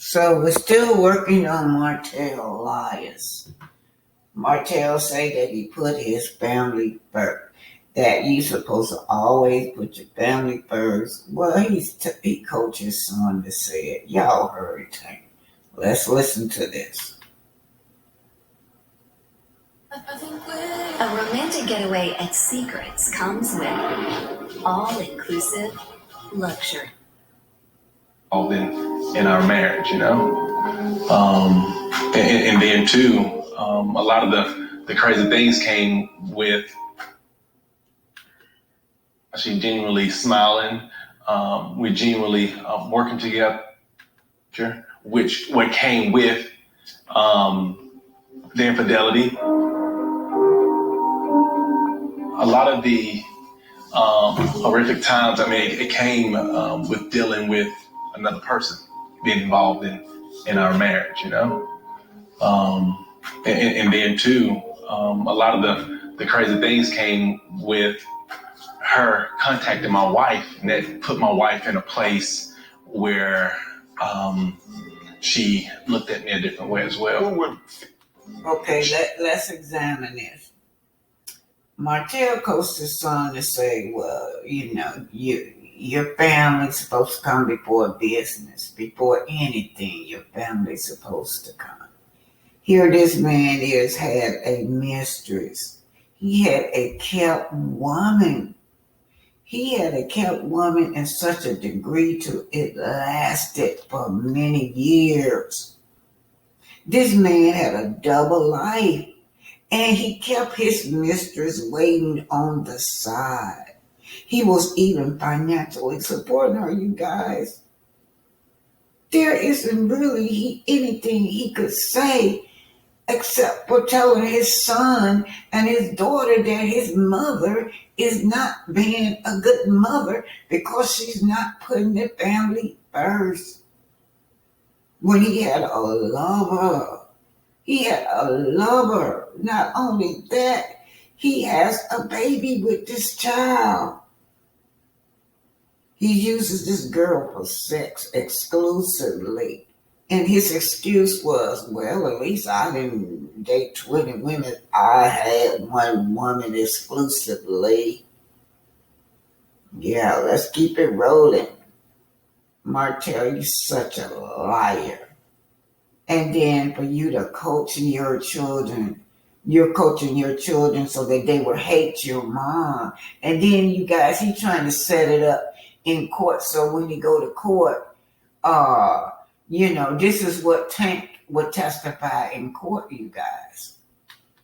So we're still working on Martell liars. Martell say that he put his family first. That you supposed to always put your family first. Well, he coached his son to say it. Y'all heard it. Let's listen to this. A romantic getaway at Secrets comes with all-inclusive luxury. All in our marriage, and then too, a lot of the crazy things came with actually genuinely smiling. We're genuinely working together, which what came with the infidelity. A lot of the horrific times, it came with dealing with another person being involved in our marriage, and then too, a lot of the crazy things came with her contacting my wife, and that put my wife in a place where she looked at me a different way as well. Okay, let's examine this. Martell coached his son to say, well, your family's supposed to come before business. Before anything, your family's supposed to come. Here this man had a mistress. He had a kept woman. He had a kept woman in such a degree to it lasted for many years. This man had a double life, and he kept his mistress waiting on the side. He was even financially supporting her, you guys. There isn't really anything he could say except for telling his son and his daughter that his mother is not being a good mother because she's not putting the family first. When he had a lover, Not only that, he has a baby with this child. He uses this girl for sex exclusively. And his excuse was, well, at least I didn't date 20 women. I had one woman exclusively. Yeah, let's keep it rolling. Martell, you're such a liar. And then for you to coach your children, you're coaching your children so that they will hate your mom. And then you guys, he's trying to set it up in court. So when you go to court, this is what Tank would testify in court, you guys.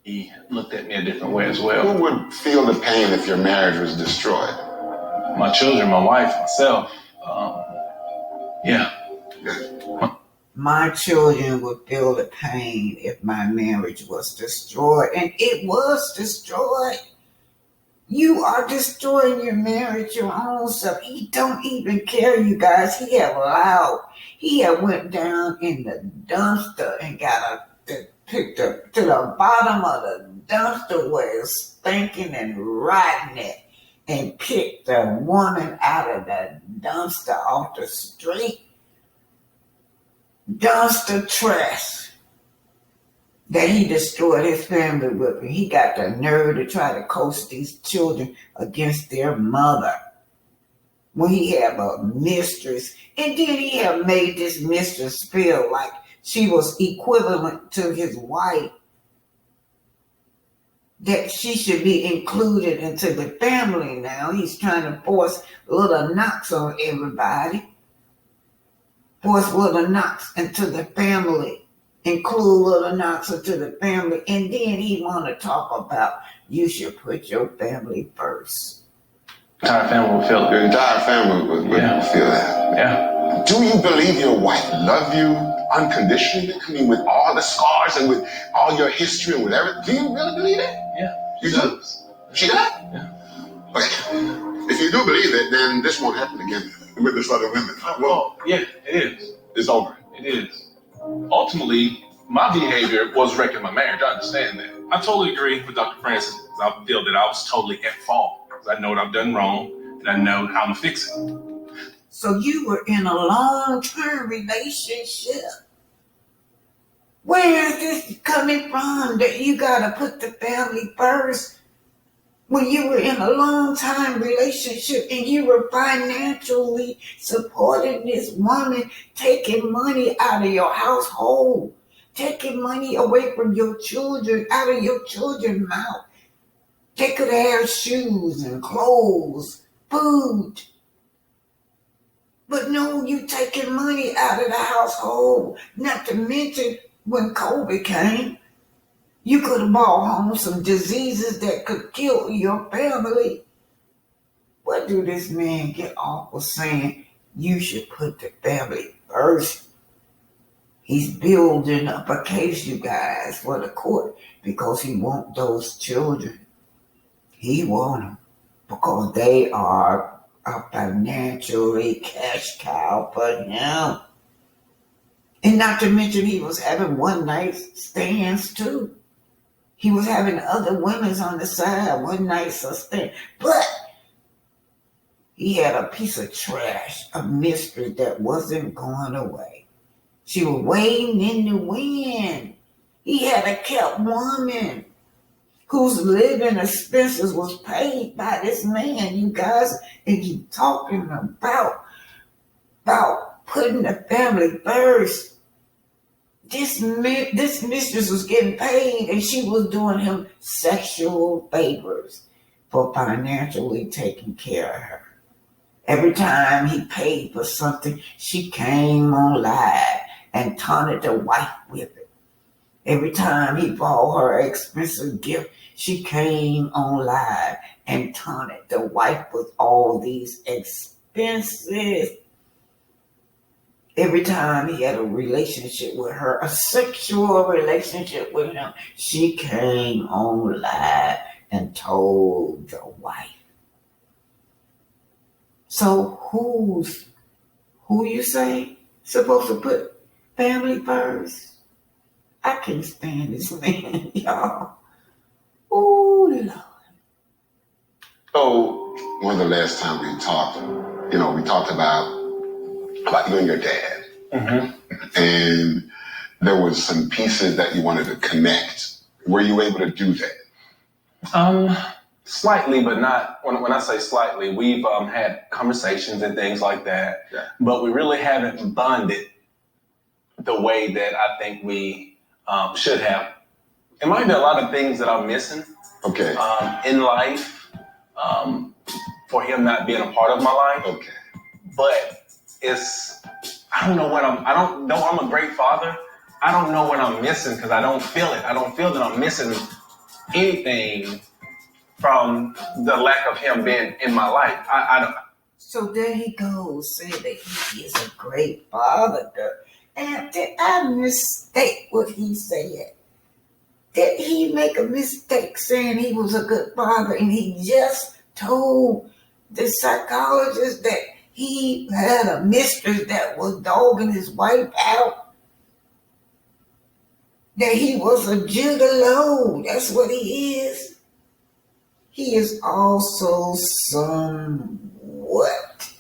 He looked at me a different way as well. Who would feel the pain if your marriage was destroyed? My children, my wife, myself. Yeah. My children would feel the pain if my marriage was destroyed. And it was destroyed. You are destroying your marriage, your own self. He don't even care, you guys. He had went down in the dumpster and picked up to the bottom of the dumpster where it's stinking and rotten it, and picked the woman out of the dumpster off the street. Dumpster trash that he destroyed his family with. And he got the nerve to try to coach these children against their mother when he had a mistress. And then he had made this mistress feel like she was equivalent to his wife, that she should be included into the family now. He's trying to force little knocks on everybody. Force little knocks into the family. Include little knocks into the family. And then he want to talk about you should put your family first. The entire family would feel it. Your entire family would feel that. Yeah. Do you believe your wife loved you unconditionally? I mean, with all the scars and with all your history and with everything. Do you really believe it? Yeah. You do? She does? Yeah. Okay. If you do believe it, then this won't happen again with this other women. Well, yeah, it is. It's over. It is. Ultimately, my behavior was wrecking my marriage. I understand that. I totally agree with Dr. Francis. I feel that I was totally at fault because I know what I've done wrong and I know how I'm going to fix it. So you were in a long-term relationship. Where is this coming from that you gotta put the family first when you were in a long-time relationship and you were financially supporting this woman, taking money out of your household, taking money away from your children, out of your children's mouth? They could have shoes and clothes, food. But no, you taking money out of the household. Not to mention when COVID came, you could have brought home some diseases that could kill your family. What do this man get off of saying you should put the family first? He's building up a case, you guys, for the court because he wants those children. He wants them because they are a financially cash cow for him. And not to mention he was having one night stands too. He was having other women on the side, one night stand. But he had a piece of trash, a mystery that wasn't going away. She was waiting in the wind. He had a kept woman whose living expenses was paid by this man, you guys, and you talking about putting the family first. This mistress was getting paid and she was doing him sexual favors for financially taking care of her. Every time he paid for something, she came on live and taunted the wife with it. Every time he bought her an expensive gift, she came on live and taunted the wife with all these expenses. Every time he had a relationship with her, a sexual relationship with him, she came on live and told the wife. So who you say supposed to put family first? I can't stand this man, y'all. Oh, Lord. So, one of the last time we talked, we talked about you and your dad. Mm-hmm. And there was some pieces that you wanted to connect. Were you able to do that? Slightly, but not. When I say slightly, we've had conversations and things like that, Yeah. but we really haven't bonded the way that I think we should have. It might be a lot of things that I'm missing. Okay. In life, for him not being a part of my life. Okay. But I don't know I'm a great father. I don't know what I'm missing because I don't feel it. I don't feel that I'm missing anything from the lack of him being in my life. I don't. So there he goes, saying that he is a great father. And did I mistake what he said? Did he make a mistake saying he was a good father and he just told the psychologist that he had a mistress that was dogging his wife out? That he was a gigolo. That's what he is. He is also somewhat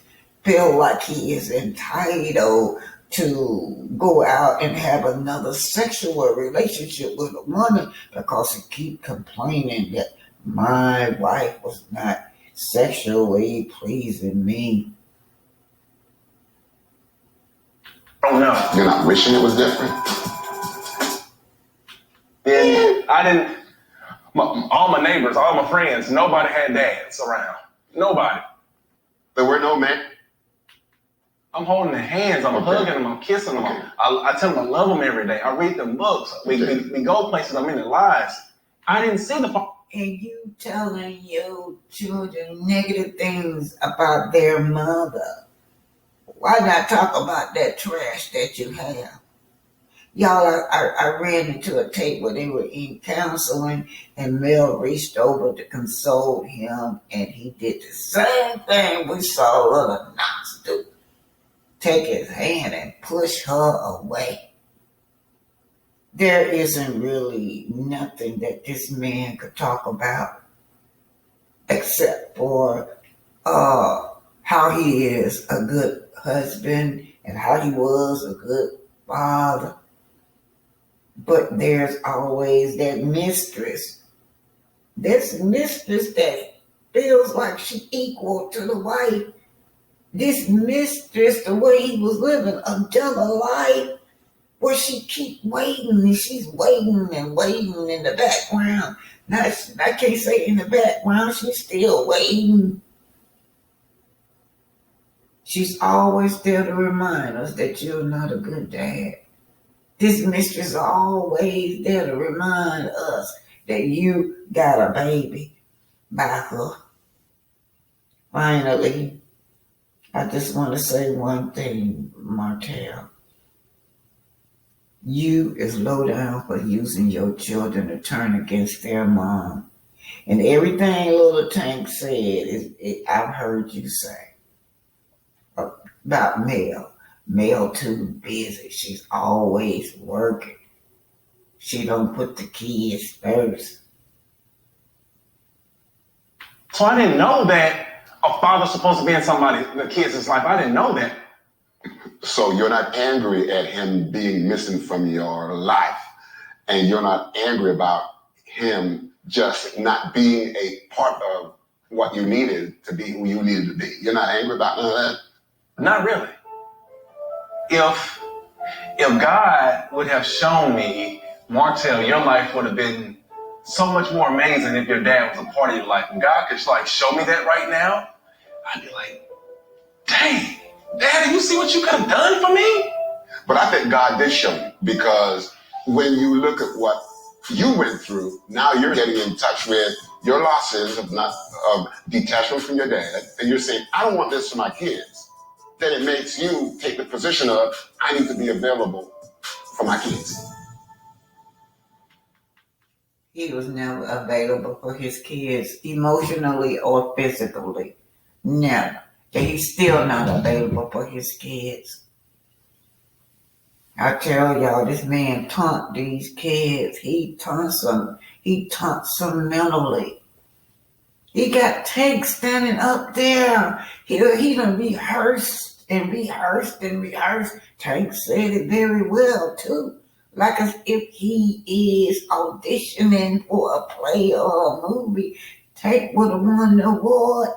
feel like he is entitled to go out and have another sexual relationship with a woman because he keep complaining that my wife was not sexually pleasing me. Oh no. You're not wishing it was different? Then I didn't. All my neighbors, all my friends, nobody had dads around. Nobody. There were no men? I'm holding their hands. I'm hugging them. I'm kissing them. Okay. I tell them I love them every day. I read them books. We go places. I'm in their lives. I didn't see the. And you telling your children negative things about their mother. Why not talk about that trash that you have? Y'all, I ran into a tape where they were in counseling and Mel reached over to console him and he did the same thing we saw little Knox do. Take his hand and push her away. There isn't really nothing that this man could talk about except for how he is a good husband and how he was a good father. But there's always that mistress. This mistress that feels like she equal to the wife. This mistress, the way he was living a double life, where she keep waiting and she's waiting and waiting in the background. Now, I can't say in the background, she's still waiting. She's always there to remind us that you're not a good dad. This mistress is always there to remind us that you got a baby by her. Finally, I just want to say one thing, Martell. You is low down for using your children to turn against their mom. And everything Little Tank said, I've heard you say about Mel. Mel too busy. She's always working. She don't put the kids first. So I didn't know that a father's supposed to be in the kids' life. I didn't know that. So you're not angry at him being missing from your life, and you're not angry about him just not being a part of what you needed to be, who you needed to be. You're not angry about none of that? Not really. If God would have shown me, Martell, your life would have been so much more amazing if your dad was a part of your life. And God could show me that right now, I'd be like, dang, Daddy, you see what you could have done for me? But I think God did show you, because when you look at what you went through, now you're getting in touch with your losses of detachment from your dad, and you're saying, I don't want this for my kids. Then it makes you take the position of, I need to be available for my kids. He was never available for his kids, emotionally or physically. Never. And he's still not available for his kids. I tell y'all, this man taunt these kids. He taunts them. He taunts them mentally. He got Tank standing up there. He done rehearsed and rehearsed and rehearsed. Tank said it very well, too. Like as if he is auditioning for a play or a movie. Tank would have won the award.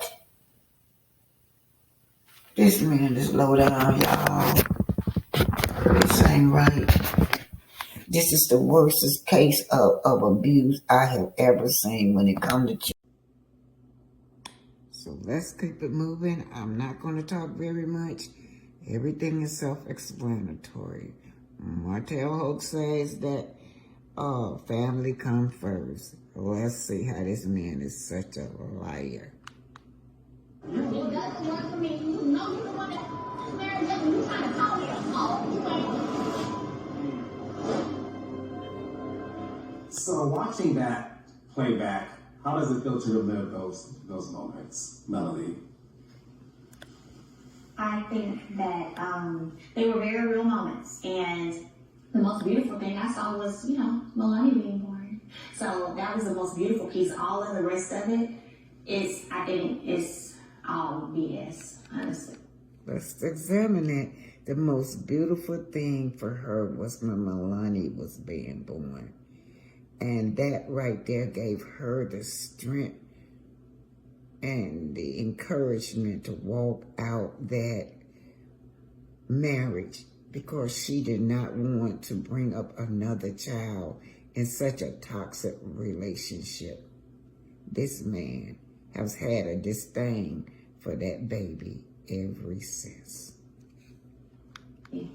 This man is low down, y'all. This ain't right. This is the worstest case of abuse I have ever seen when it comes to children. So let's keep it moving. I'm not going to talk very much. Everything is self-explanatory. Martell Hope says that family come first. Let's see how this man is such a liar. It doesn't work for me. You know you the one that married us and you trying to call me a hoe. You ain't. So watching that playback, how does it feel to relive those moments, Melody? I think that they were very real moments, and the most beautiful thing I saw was, Melanie being born. So that was the most beautiful piece. All of the rest of it I think it's all BS, honestly. Let's examine it. The most beautiful thing for her was when Melanie was being born. And that right there gave her the strength and the encouragement to walk out that marriage, because she did not want to bring up another child in such a toxic relationship. This man has had a disdain for that baby ever since.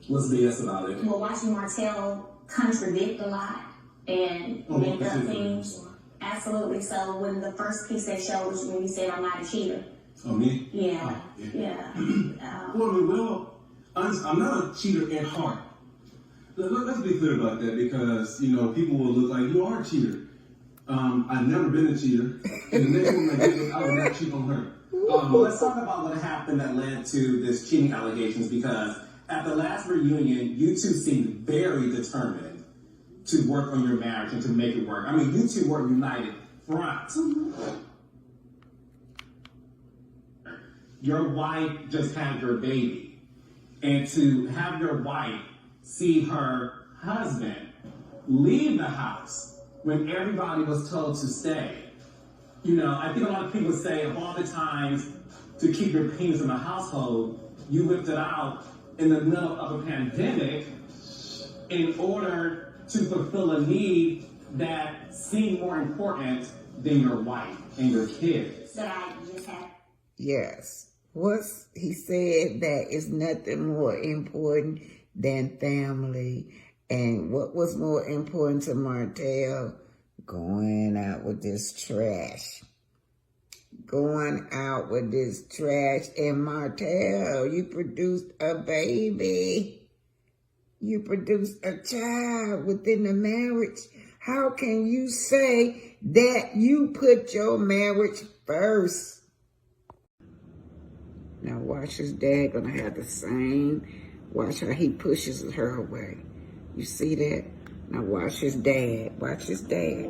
What's BS about it? Well, watching Martell contradict a lot and make up things. Absolutely. So when the first piece they showed was when you said, I'm not a cheater. Oh, me? Yeah. Oh, Yeah. I'm not a cheater at heart. Let's be clear about that, because, people will look like you are a cheater. I've never been a cheater. And the next woman I get with, I would not cheat on her. Let's talk about what happened that led to this cheating allegations, because at the last reunion, you two seemed very determined to work on your marriage and to make it work. I mean, you two were united front. Your wife just had your baby. And to have your wife see her husband leave the house when everybody was told to stay. You know, I think a lot of people say of all the times to keep your penis in the household, you whipped it out in the middle of a pandemic in order to fulfill a need that seemed more important than your wife and your kids. That I just had. Yes. What's he said that is nothing more important than family. And what was more important to Martell? Going out with this trash. Going out with this trash. And Martell, you produced a baby. You produced a child within the marriage. How can you say that you put your marriage first? Now watch his dad gonna have the same. Watch how he pushes her away. You see that? Now watch his dad. Watch his dad.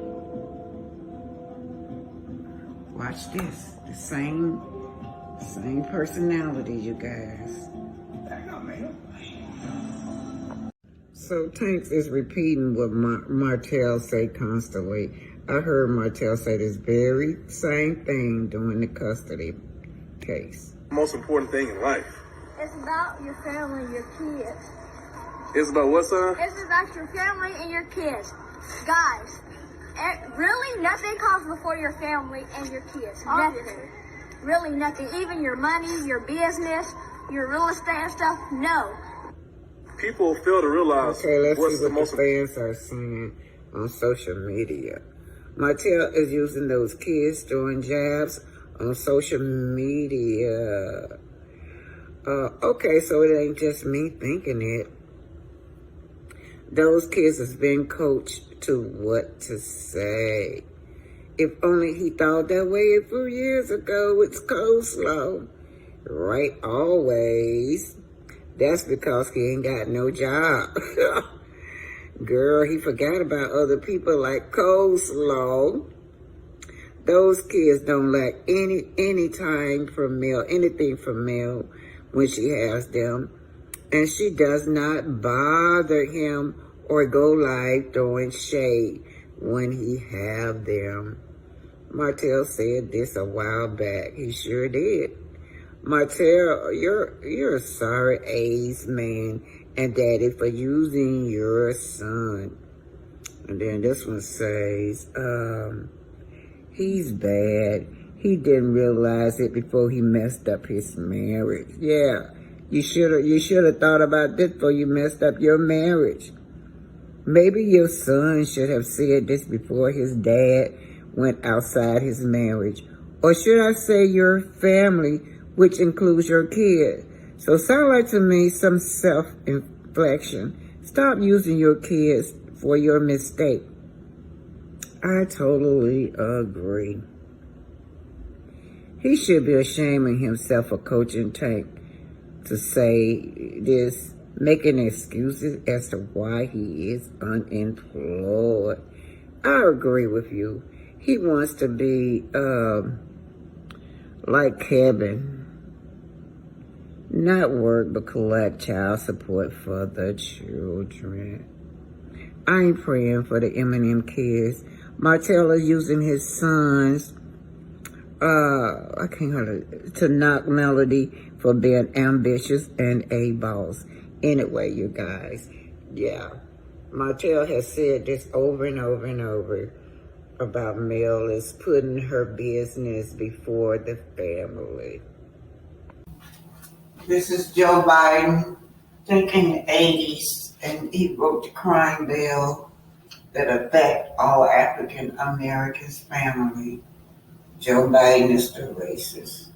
Watch this. The same personality, you guys. So Tanks is repeating what Martell say constantly. I heard Martell say this very same thing during the custody case. Most important thing in life. It's about your family and your kids. It's about what, son? It's about your family and your kids. Guys, really nothing comes before your family and your kids. Nothing. Really nothing. Even your money, your business, your real estate and stuff, no. People fail to realize let's what's see the what most the fans are saying on social media. Martell is using those kids doing jabs on social media. Okay, so it ain't just me thinking it. Those kids has been coached to what to say. If only he thought that way a few years ago with coleslaw. Right, always. That's because he ain't got no job. Girl, he forgot about other people like coleslaw. Those kids don't lack any time from Mel, anything from Mel when she has them. And she does not bother him or go live throwing shade when he have them. Martell said this a while back. He sure did. Martell, you're a sorry ass man and daddy for using your son. And then this one says, he's bad. He didn't realize it before he messed up his marriage. Yeah, you should have thought about this before you messed up your marriage. Maybe your son should have said this before his dad went outside his marriage. Or should I say your family, which includes your kid. So sound like to me some self-inflection. Stop using your kids for your mistake. I totally agree. He should be ashamed of himself for coaching Tank to say this, making excuses as to why he is unemployed. I agree with you. He wants to be like Kevin. Not work, but collect child support for the children. I ain't praying for the Eminem kids. Martell is using his sons, to knock Melody for being ambitious and a boss. Anyway, you guys, yeah. Martell has said this over and over and over about Mel is putting her business before the family. This is Joe Biden, thinking the 80s, and he wrote the crime bill that affect all African Americans' family. Joe Biden is the racist.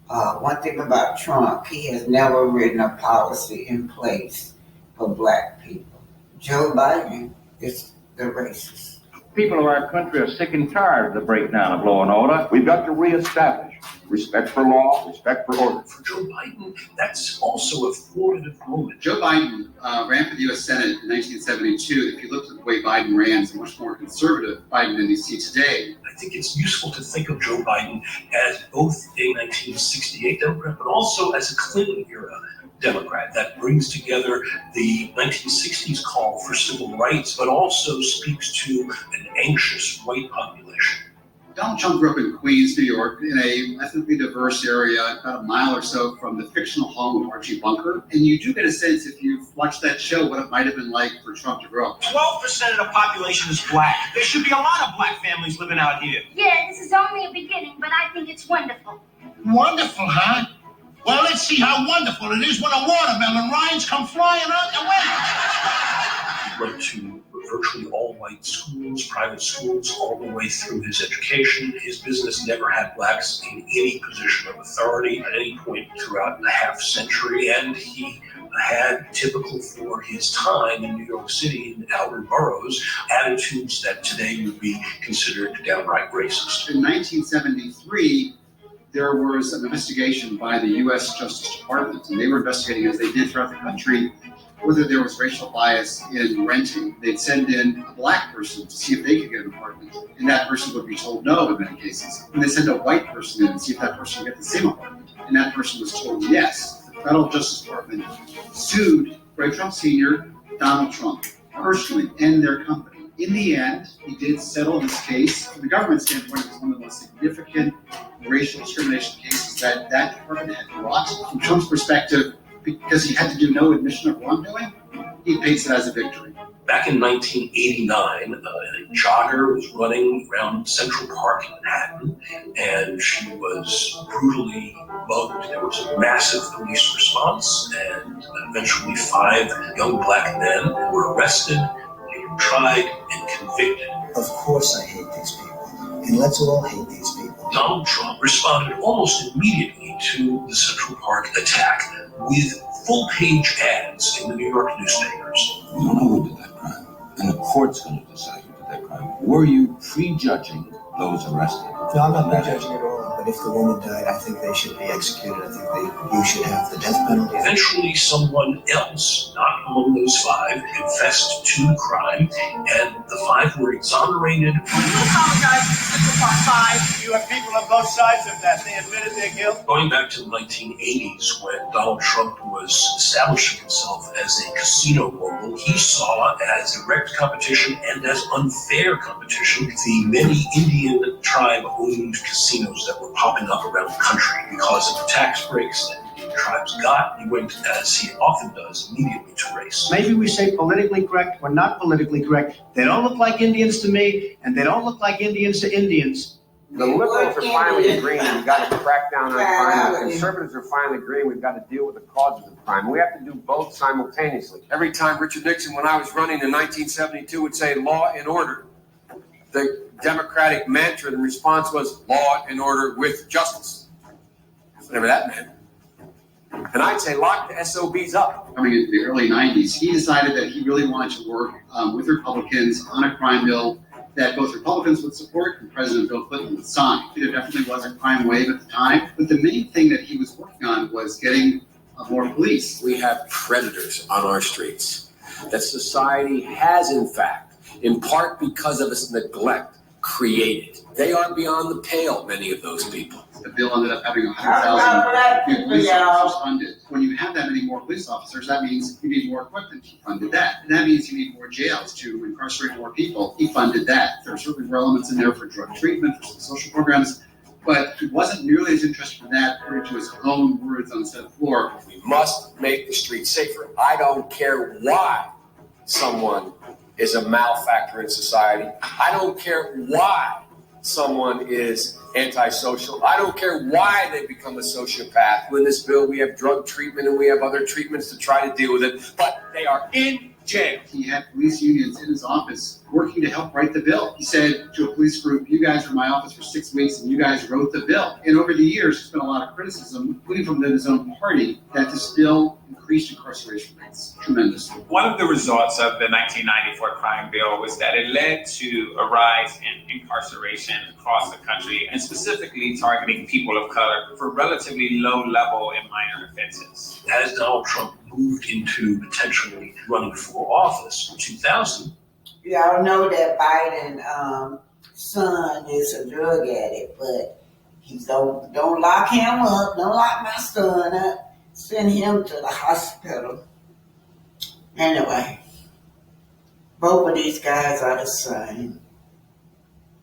One thing about Trump, he has never written a policy in place for black people. Joe Biden is the racist. People of our country are sick and tired of the breakdown of law and order. We've got to reestablish respect for law, respect for order. For Joe Biden, that's also a formative moment. Joe Biden ran for the U.S. Senate in 1972. If you looked at the way Biden ran, it's a much more conservative Biden than you see today. I think it's useful to think of Joe Biden as both a 1968 Democrat, but also as a Clinton era Democrat that brings together the 1960s call for civil rights, but also speaks to an anxious white population. Donald Trump grew up in Queens, New York, in a ethnically diverse area, about a mile or so from the fictional home of Archie Bunker. And you do get a sense, if you've watched that show, what it might have been like for Trump to grow up. 12% of the population is black. There should be a lot of black families living out here. Yeah, this is only a beginning, but I think it's wonderful. Wonderful, huh? Well, let's see how wonderful it is when a watermelon rinds come flying out your way. He went to virtually all white schools, private schools, all the way through his education. His business never had blacks in any position of authority at any point throughout the half century, and he had, typical for his time in New York City and outer boroughs, attitudes that today would be considered downright racist. In 1973, there was an investigation by the U.S. Justice Department, and they were investigating, as they did throughout the country, whether there was racial bias in renting. They'd send in a black person to see if they could get an apartment, and that person would be told no in many cases. And they send a white person in and see if that person would get the same apartment, and that person was told yes. The Federal Justice Department sued Fred Trump Sr., Donald Trump, personally, and their company. In the end, he did settle this case. From the government standpoint, it was one of the most significant racial discrimination cases that department had brought. From Trump's perspective, because he had to do no admission of wrongdoing, he paints it as a victory. Back in 1989, a jogger was running around Central Park in Manhattan, and she was brutally mugged. There was a massive police response, and eventually 5 young black men were arrested, they were tried, and convicted. Of course I hate these people, and let's all hate these people. Donald Trump responded almost immediately to the Central Park attack with full-page ads in the New York newspapers. We don't know who did that crime, and the court's going to decide who did that crime. Were you prejudging those arrested? No, I'm not prejudging at all, but if the woman died, I think they should be executed. I think you should have the death penalty. Eventually, someone else, not among those 5, confessed to the crime, and the 5 were exonerated. You apologize to Central Park 5. You have people on both sides of that. They admitted their guilt. Going back to the 1980s, when Donald Trump was establishing himself as a casino mogul, he saw as direct competition and as unfair competition the many Indian tribe-owned casinos that were popping up around the country. Because of the tax breaks that Indian tribes got, he went, as he often does, immediately to race. Maybe we say politically correct or not politically correct. They don't look like Indians to me, and they don't look like Indians to Indians. The liberals are finally agreeing we've got to crack down on crime. The conservatives are finally agreeing we've got to deal with the causes of crime. We have to do both simultaneously. Every time Richard Nixon, when I was running in 1972, would say law and order, the Democratic mantra, the response was law and order with justice, whatever that meant. And I'd say lock the SOBs up. Coming into the early 90s, he decided that he really wanted to work with Republicans on a crime bill that both Republicans would support and President Bill Clinton would sign. There definitely was a crime wave at the time, but the main thing that he was working on was getting more police. We have predators on our streets that society has, in fact, in part because of its neglect, created. They are beyond the pale, many of those people. The bill ended up having 100,000 police officers funded. When you have that many more police officers, that means you need more equipment. He funded that. And that means you need more jails to incarcerate more people. He funded that. There are certainly elements in there for drug treatment, for some social programs, but he wasn't nearly as interested in that, according to his own words on the Senate floor. We must make the streets safer. I don't care why someone is a malefactor in society. I don't care why someone is antisocial. I don't care why they become a sociopath. In this bill, we have drug treatment and we have other treatments to try to deal with it, but they are in jail. He had police unions in his office working to help write the bill. He said to a police group, you guys were in my office for 6 weeks and you guys wrote the bill. And over the years, there's been a lot of criticism, including from his own party, that this bill increased incarceration rates tremendously. One of the results of the 1994 crime bill was that it led to a rise in incarceration across the country, and specifically targeting people of color for relatively low level and minor offenses. As Donald Trump moved into potentially running for office in 2000, y'all know that Biden's son is a drug addict, but he don't lock him up, don't lock my son up. sent him to the hospital. Anyway, both of these guys are the same.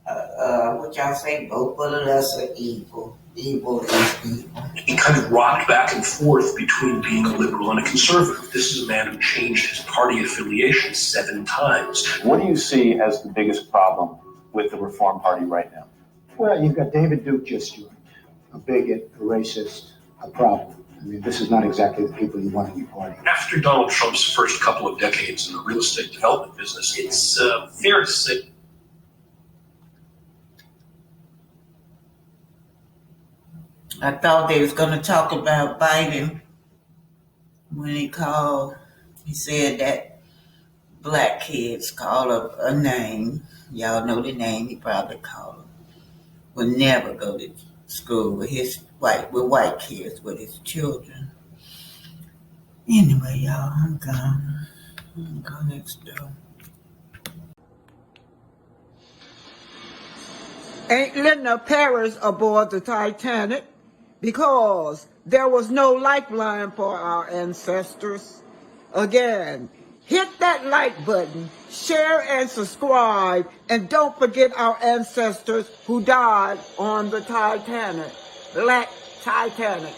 What y'all say? Both of the lesser evil. Evil is evil. He kind of rocked back and forth between being a liberal and a conservative. This is a man who changed his party affiliation 7 times. What do you see as the biggest problem with the Reform Party right now? Well, you've got David Duke just joined, a bigot, a racist, a problem. I mean, this is not exactly the people you want in your party. After Donald Trump's first couple of decades in the real estate development business, it's fair to say. I thought they was going to talk about Biden when he said that black kids call a name. Y'all know the name he probably called them. Would never go to school with white kids, with his children. Anyway, y'all, I'm gone. I'm going next door. Ain't letting no perish aboard the Titanic because there was no lifeline for our ancestors. Again, hit that like button, share and subscribe, and don't forget our ancestors who died on the Titanic. Black Titanic.